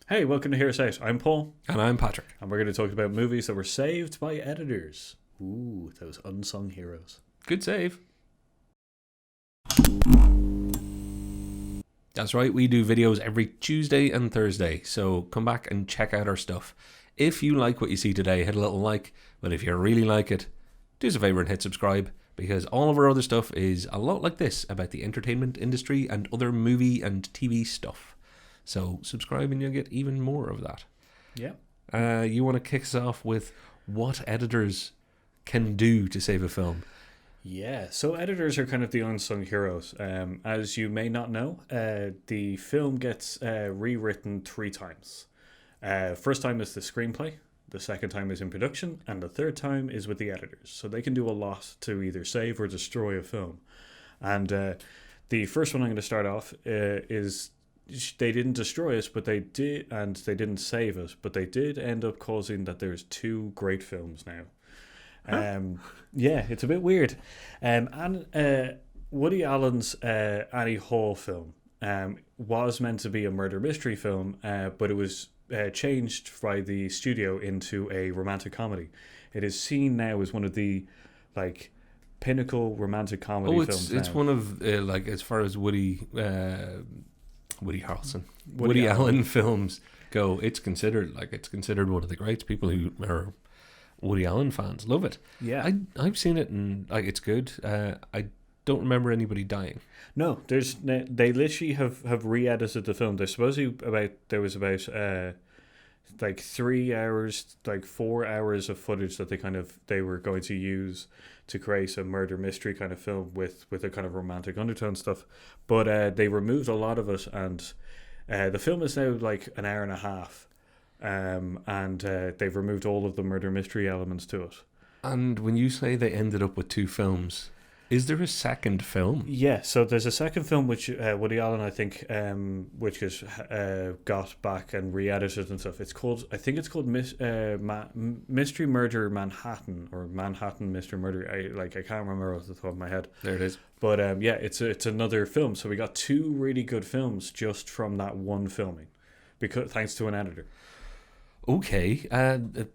Hey, welcome to Hear Us Out. I'm Paul, And I'm Patrick. and we're going to talk about movies that were saved by editors. Ooh, those unsung heroes. Good save. That's right, we do videos every Tuesday and Thursday, so come back and check out our stuff. If you like what you see today, hit a little like, but if you really like it, do us a favour and hit subscribe, because all of our other stuff is a lot like this about the entertainment industry and other movie and TV stuff. So subscribe and you'll get even more of that. Yeah. You want to kick us off with what editors can do to save a film? Yeah, so editors are kind of the unsung heroes. As you may not know, the film gets rewritten 3 times. First time is the screenplay, the second time is in production, and the third time is with the editors. So they can do a lot to either save or destroy a film. And the first one I'm going to start off is they didn't destroy us, but they did, and they didn't save us, but they did end up causing that there's 2 great films now. Yeah, it's a bit weird. And Woody Allen's Annie Hall film was meant to be a murder mystery film, but it was changed by the studio into a romantic comedy. It is seen now as one of the pinnacle romantic comedy films. It's now. one of as far as Woody Harrelson, Woody Allen films go. It's considered one of the greats. People who are Woody Allen fans love it. Yeah, I've seen it and it's good. I don't remember anybody dying. no, they literally have re-edited the film. There's supposedly there was about 3 hours, 4 hours of footage that they were going to use to create a murder mystery kind of film with a kind of romantic undertone stuff. But they removed a lot of it, and the film is now an hour and a half. And they've removed all of the murder mystery elements to it. And when you say they ended up with 2 films, is there a second film? Yeah, so there's a second film which Woody Allen, I think, which has got back and re-edited and stuff. It's called Mystery Murder Manhattan, or Manhattan Mystery Murder. I can't remember off the top of my head. There it is. But yeah, it's another film. So we got 2 really good films just from that one filming, thanks to an editor. Okay, I don't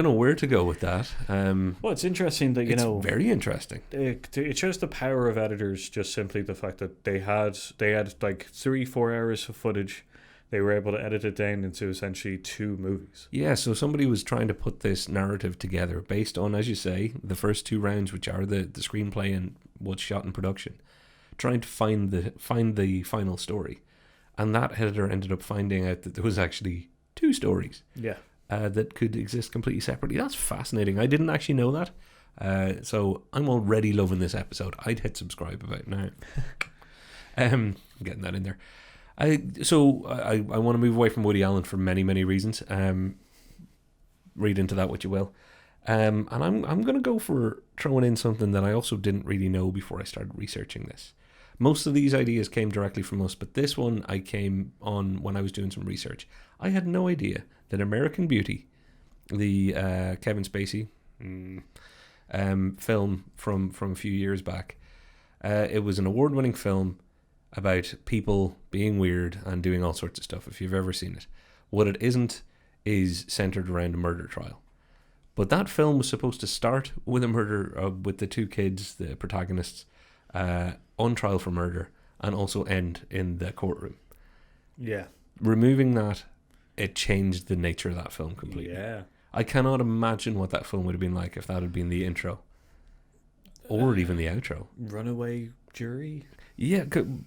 know where to go with that. Well, it's interesting that it's very interesting. It shows the power of editors. Just simply the fact that they had 3-4 hours of footage. They were able to edit it down into essentially 2 movies. Yeah, so somebody was trying to put this narrative together based on, as you say, the first 2 rounds, which are the screenplay and what's shot in production, trying to find the final story. And that editor ended up finding out that there was actually 2 stories. Yeah. That could exist completely separately. That's fascinating. I didn't actually know that. So I'm already loving this episode. I'd hit subscribe about now. I'm getting that in there. I want to move away from Woody Allen for many, many reasons. Read into that what you will. And I'm going to go for throwing in something that I also didn't really know before I started researching this. Most of these ideas came directly from us, but this one I came on when I was doing some research. I had no idea that American Beauty, the Kevin Spacey film from a few years back, it was an award-winning film about people being weird and doing all sorts of stuff, if you've ever seen it. What it isn't is centered around a murder trial. But that film was supposed to start with a murder with the 2 kids, the protagonists, on trial for murder, and also end in the courtroom. Yeah. Removing that, it changed the nature of that film completely. Yeah. I cannot imagine what that film would have been like if that had been the intro. Or even the outro. Runaway Jury? Yeah,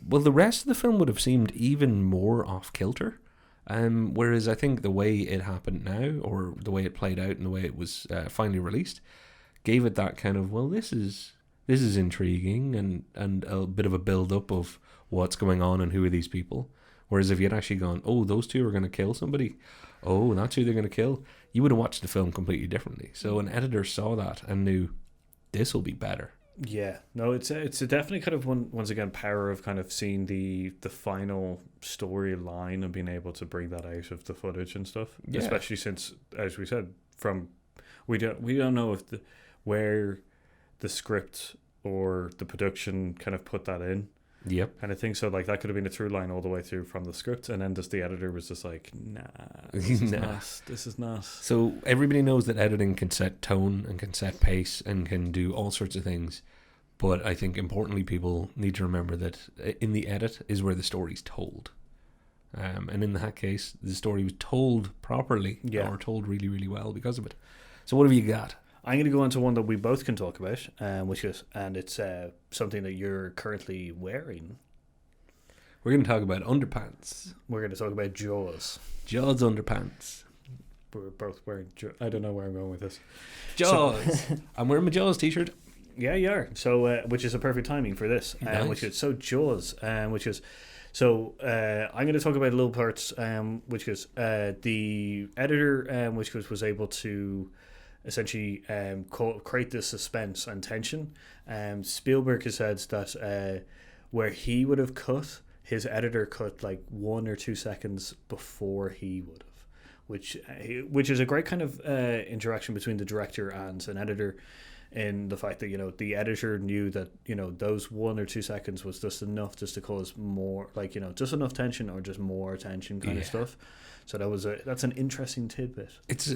well, the rest of the film would have seemed even more off-kilter. Whereas I think the way it happened now, or the way it played out and the way it was finally released, gave it that kind of, well, this is intriguing and a bit of a build-up of what's going on and who are these people. Whereas if you had actually gone, oh, those 2 are going to kill somebody, oh, that's who they're going to kill, you would have watched the film completely differently. So an editor saw that and knew, this will be better. Yeah, no, it's a definitely kind of once again power of kind of seeing the final storyline and being able to bring that out of the footage and stuff. Yeah. Especially since, as we said, we don't know where the script or the production kind of put that in. Yep. And I think so. Like that could have been a through line all the way through from the script, and then just the editor was just like, "Nah, this is Nah. not. This is not." So everybody knows that editing can set tone and can set pace and can do all sorts of things. But I think importantly, people need to remember that in the edit is where the story's told. And in that case, the story was told properly, or told really, really well because of it. So what have you got? I'm going to go into one that we both can talk about, which is, and it's something that you're currently wearing. We're going to talk about underpants. We're going to talk about Jaws. Jaws underpants. We're both wearing. I don't know where I'm going with this. Jaws. I'm wearing my Jaws t-shirt. Yeah, you are. So, which is a perfect timing for this. Nice. Which is so Jaws. Which is. So I'm going to talk about little parts, which is the editor, which was able to essentially create this suspense and tension. Spielberg has said that where he would have cut, his editor cut like 1 or 2 seconds before he would have, which is a great kind of interaction between the director and an editor, in the fact that, you know, the editor knew that, you know, those 1 or 2 seconds was just enough just to cause more, like, you know, just enough tension or just more tension kind of stuff. So that's an interesting tidbit. It's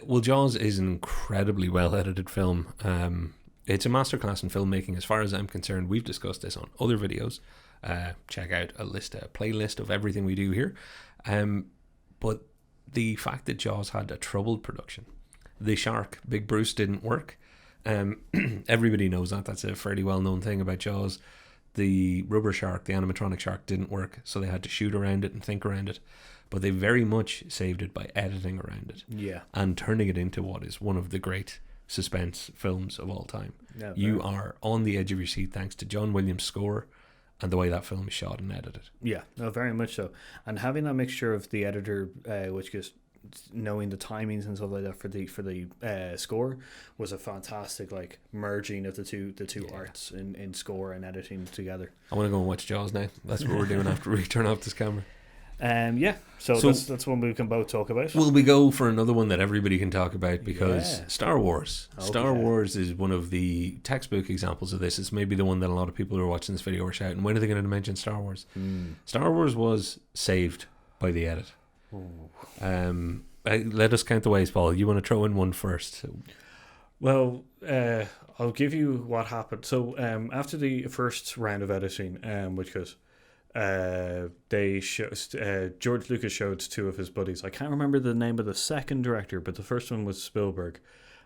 well, Jaws is an incredibly well edited film. It's a masterclass in filmmaking as far as I'm concerned. We've discussed this on other videos. Check out a playlist of everything we do here. But the fact that Jaws had a troubled production, the shark, Big Bruce, didn't work. Everybody knows that. That's a fairly well known thing about Jaws. The rubber shark, the animatronic shark, didn't work, so they had to shoot around it and think around it. But they very much saved it by editing around it, and turning it into what is one of the great suspense films of all time. Yeah, you are on the edge of your seat thanks to John Williams' score and the way that film is shot and edited. Yeah, no, very much so. And having that mixture of the editor, which is knowing the timings and stuff like that for the score, was a fantastic like merging of the two arts in score and editing together. I want to go and watch Jaws now. That's what we're doing after we turn off this camera. So that's one we can both talk about. Will we go for another one that everybody can talk about? Because Star Wars. Okay. Star Wars is one of the textbook examples of this. It's maybe the one that a lot of people who are watching this video are shouting, when are they going to mention Star Wars? Star Wars was saved by the edit. Let us count the ways, Paul. You want to throw in one first? Well, I'll give you what happened. So after the first round of editing, which was George Lucas showed 2 of his buddies. I can't remember the name of the second director, but the first one was Spielberg.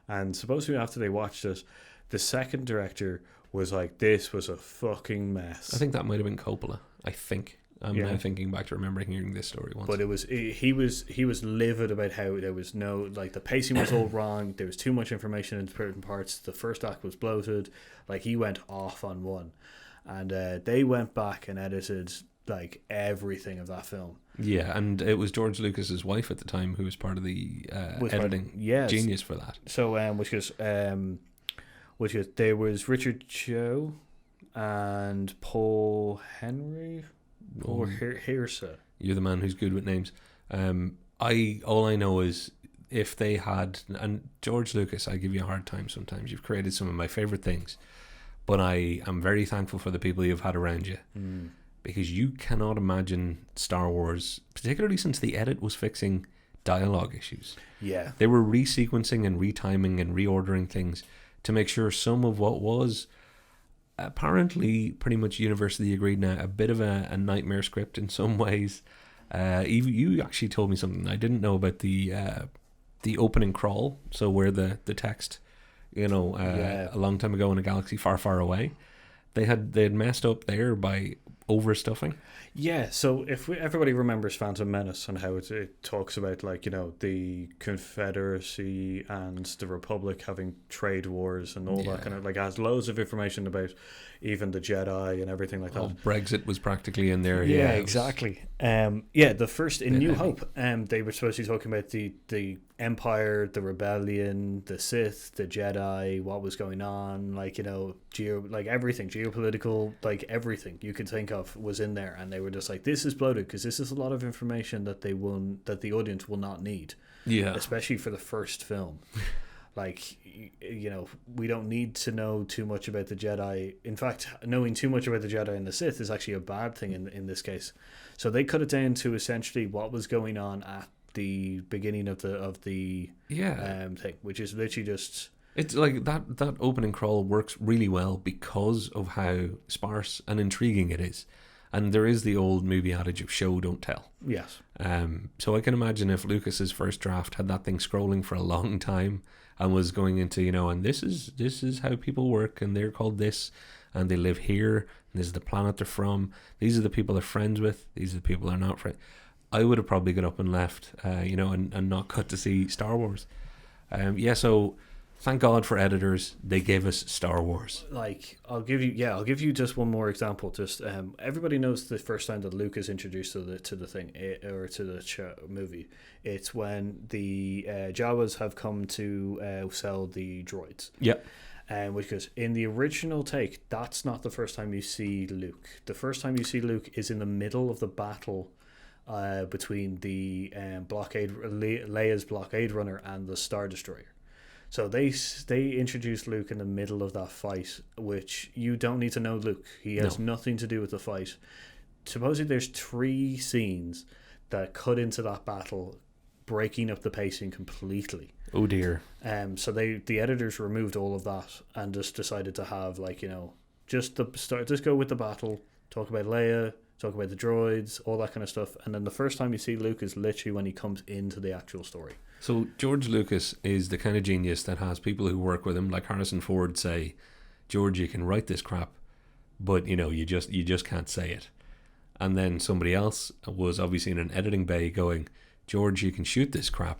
And supposedly after they watched it, the second director was like, this was a fucking mess. I think that might have been Coppola. I think. I'm now thinking back to remembering hearing this story once. But he was livid about how there was no, like, the pacing was all wrong. There was too much information in certain parts. The first act was bloated. Like, he went off on one. And they went back and edited like everything of that film. Yeah, and it was George Lucas's wife at the time who was part of the editing genius for that. So which was there was Richard Cho and Paul Henry or Hearsa. You're the man who's good with names. All I know is if they had, and George Lucas, I give you a hard time sometimes. You've created some of my favorite things. But I am very thankful for the people you've had around you, because you cannot imagine Star Wars, particularly since the edit was fixing dialogue issues. Yeah. They were resequencing and retiming and reordering things to make sure some of what was apparently pretty much universally agreed now, a bit of a nightmare script in some ways. You actually told me something I didn't know about the opening crawl, so where the text... a long time ago in a galaxy far, far away, they had messed up there by overstuffing. Yeah, so if everybody remembers Phantom Menace and how it talks about, like, you know, the Confederacy and the Republic having trade wars and all that kind of, like, it has loads of information about even the Jedi and everything like that. Brexit was practically in there. Yeah, exactly. The first in New Hope, they were supposed to be talking about the Empire, the Rebellion, the Sith, the Jedi, what was going on, like, you know, everything, geopolitical, like everything you could think of was in there, and they were just like, this is bloated because this is a lot of information that the audience will not need, especially for the first film. Like, we don't need to know too much about the Jedi. In fact, knowing too much about the Jedi and the Sith is actually a bad thing in this case. So they cut it down to essentially what was going on at the beginning of the thing, which is literally just... It's like that opening crawl works really well because of how sparse and intriguing it is. And there is the old movie adage of show, don't tell. Yes. So I can imagine if Lucas's first draft had that thing scrolling for a long time and was going into, and this is how people work, and they're called this, and they live here, and this is the planet they're from, these are the people they're friends with, these are the people they're not friends. I would have probably got up and left, and not got to see Star Wars. So thank God for editors. They gave us Star Wars. Like, I'll give you just one more example. Just everybody knows the first time that Luke is introduced to the thing, or to the movie. It's when the Jawas have come to sell the droids. Yep. Because in the original take, that's not the first time you see Luke. The first time you see Luke is in the middle of the battle between the Leia's blockade runner and the Star Destroyer. So they introduced Luke in the middle of that fight, which you don't need to know Luke. He has nothing to do with the fight. Supposedly there's 3 scenes that cut into that battle, breaking up the pacing completely. Oh dear. So the editors removed all of that and just decided to have just go with the battle, talk about Leia, talk about the droids, all that kind of stuff. And then the first time you see Luke is literally when he comes into the actual story. So George Lucas is the kind of genius that has people who work with him, like Harrison Ford, say, George, you can write this crap, but you just can't say it. And then somebody else was obviously in an editing bay going, George, you can shoot this crap,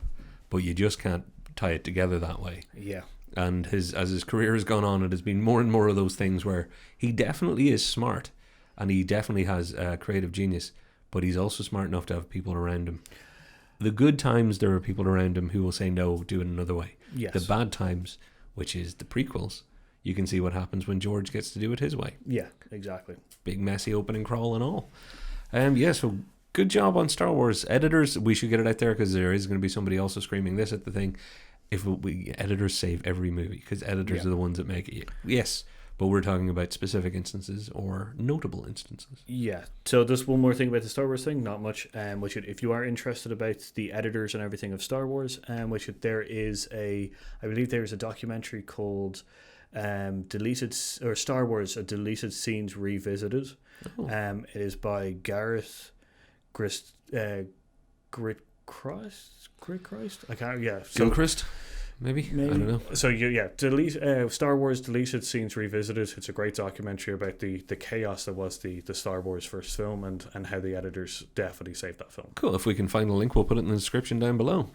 but you just can't tie it together that way. Yeah. And as his career has gone on, it has been more and more of those things where he definitely is smart, and he definitely has creative genius, but he's also smart enough to have people around him. The good times, there are people around him who will say, no, do it another way. Yes. The bad times, which is the prequels, you can see what happens when George gets to do it his way. Yeah, exactly. Big messy opening crawl and all. So good job on Star Wars. Editors, we should get it out there because there is going to be somebody also screaming this at the thing. Editors save every movie because editors are the ones that make it. Yes, but we're talking about specific instances or notable instances. Yeah. So just one more thing about the Star Wars thing, not much. If you are interested about the editors and everything of Star Wars, I believe there is a documentary called Star Wars: A Deleted Scenes Revisited. Oh. It is by Gareth Christ. I can't. Yeah. Gilchrist. Maybe. I don't know. So Star Wars Deleted Scenes Revisited. It's a great documentary about the chaos that was the Star Wars first film and how the editors definitely saved that film. Cool. If we can find a link, we'll put it in the description down below.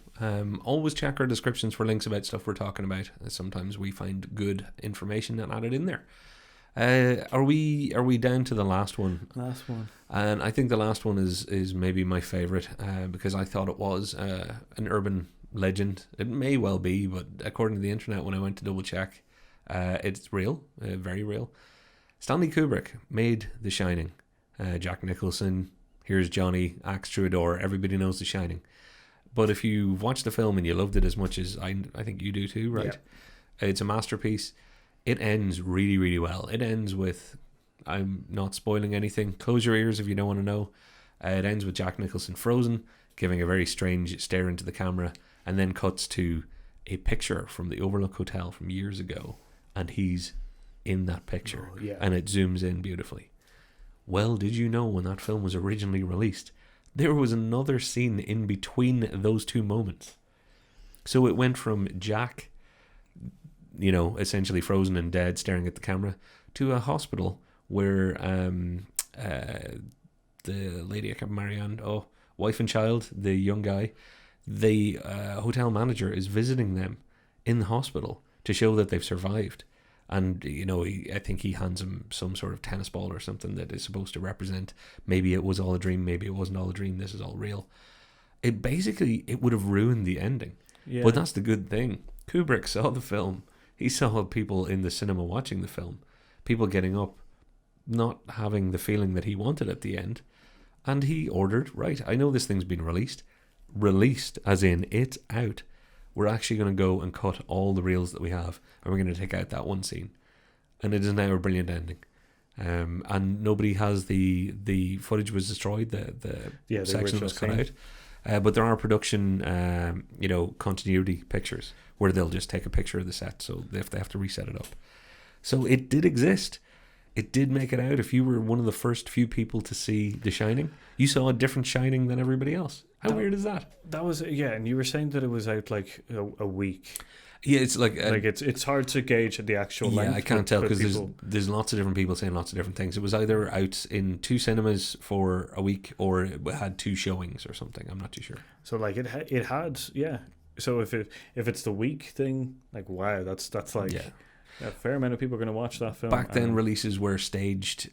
Always check our descriptions for links about stuff we're talking about. Sometimes we find good information and add it in there. Are we down to the last one? Last one. And I think the last one is maybe my favourite because I thought it was an urban legend. It may well be, but according to the internet, when I went to double check, it's real, very real. Stanley Kubrick made The Shining. Jack Nicholson, here's Johnny, axe through a door. Everybody knows The Shining. But if you watched the film and you loved it as much as I think you do too, right? Yeah. It's a masterpiece. It ends really, really well. It ends with, I'm not spoiling anything, close your ears if you don't want to know. It ends with Jack Nicholson frozen, giving a very strange stare into the camera, and then cuts to a picture from the Overlook Hotel from years ago, and he's in that picture, and it zooms in beautifully. Well, did you know when that film was originally released, there was another scene in between those two moments? So it went from Jack, essentially frozen and dead, staring at the camera, to a hospital where the lady, I can't remember, wife and child, the young guy, the hotel manager is visiting them in the hospital to show that they've survived. And, I think he hands him some sort of tennis ball or something that is supposed to represent maybe it was all a dream, maybe it wasn't all a dream, this is all real. It would have ruined the ending. Yeah. But that's the good thing. Kubrick saw the film. He saw people in the cinema watching the film, people getting up, not having the feeling that he wanted at the end. And he ordered, right, I know this thing's been released as in it's out. we're actually going to go and cut all the reels that we have, and we're going to take out that one scene. And it is now a brilliant ending. And nobody has the footage was destroyed, the section that was cut out. But there are production, continuity pictures where they'll just take a picture of the set, so they have to reset it up. So it did exist. It did make it out. If you were one of the first few people to see The Shining, you saw a different Shining than everybody else. How weird is that? That was, yeah, and you were saying that it was out like a week. Yeah, it's like it's hard to gauge the actual length. Yeah, I can't tell because there's lots of different people saying lots of different things. It was either out in 2 cinemas for a week or it had 2 showings or something. I'm not too sure. So like it had yeah. So if it's the week thing, like wow, that's like a fair amount of people are going to watch that film. Back then, releases were staged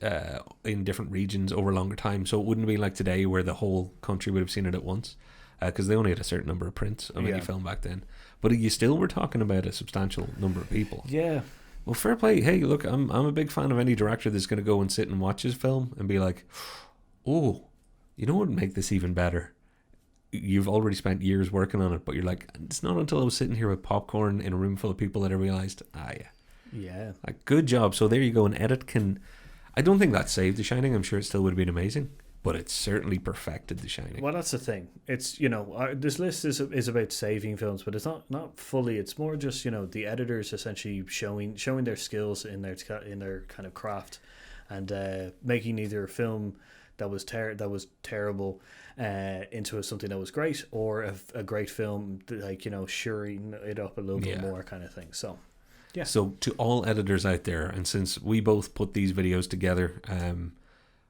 in different regions over a longer time, so it wouldn't be like today where the whole country would have seen it at once, because they only had a certain number of prints of any film back then. But you still were talking about a substantial number of people. Yeah. Well, fair play. Hey, look, I'm a big fan of any director that's going to go and sit and watch his film and be like, oh, you know what would make this even better? You've already spent years working on it, but you're like, it's not until I was sitting here with popcorn in a room full of people that I realised, yeah. Like, good job. So there you go. An edit can... I don't think that saved The Shining. I'm sure it still would have been amazing. But it certainly perfected The Shining. Well, that's the thing. It's, this list is about saving films, but it's not fully. It's more just, the editors essentially showing their skills in their kind of craft, and making either a film that was terrible into something that was great, or a great film, like, shoring it up a little bit more kind of thing. So, yeah. So to all editors out there, and since we both put these videos together,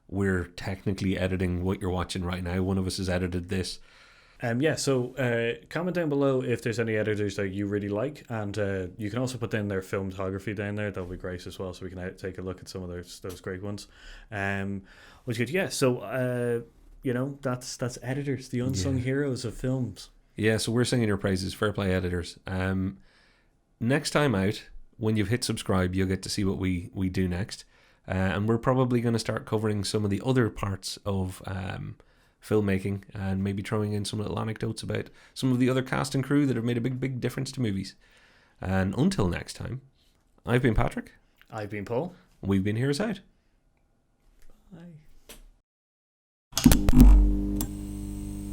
we're technically editing what you're watching right now. One of us has edited this. So comment down below if there's any editors that you really like, and you can also put down their filmography down there. That'll be great as well, so we can take a look at some of those great ones. Which good, yeah. So that's editors, the unsung heroes of films. Yeah, so we're singing your praises. Fair play, editors. Next time out, when you've hit subscribe, you'll get to see what we do next. And we're probably going to start covering some of the other parts of filmmaking, and maybe throwing in some little anecdotes about some of the other cast and crew that have made a big difference to movies. And until next time, I've been Patrick. I've been Paul. We've been Heroes Out. Bye.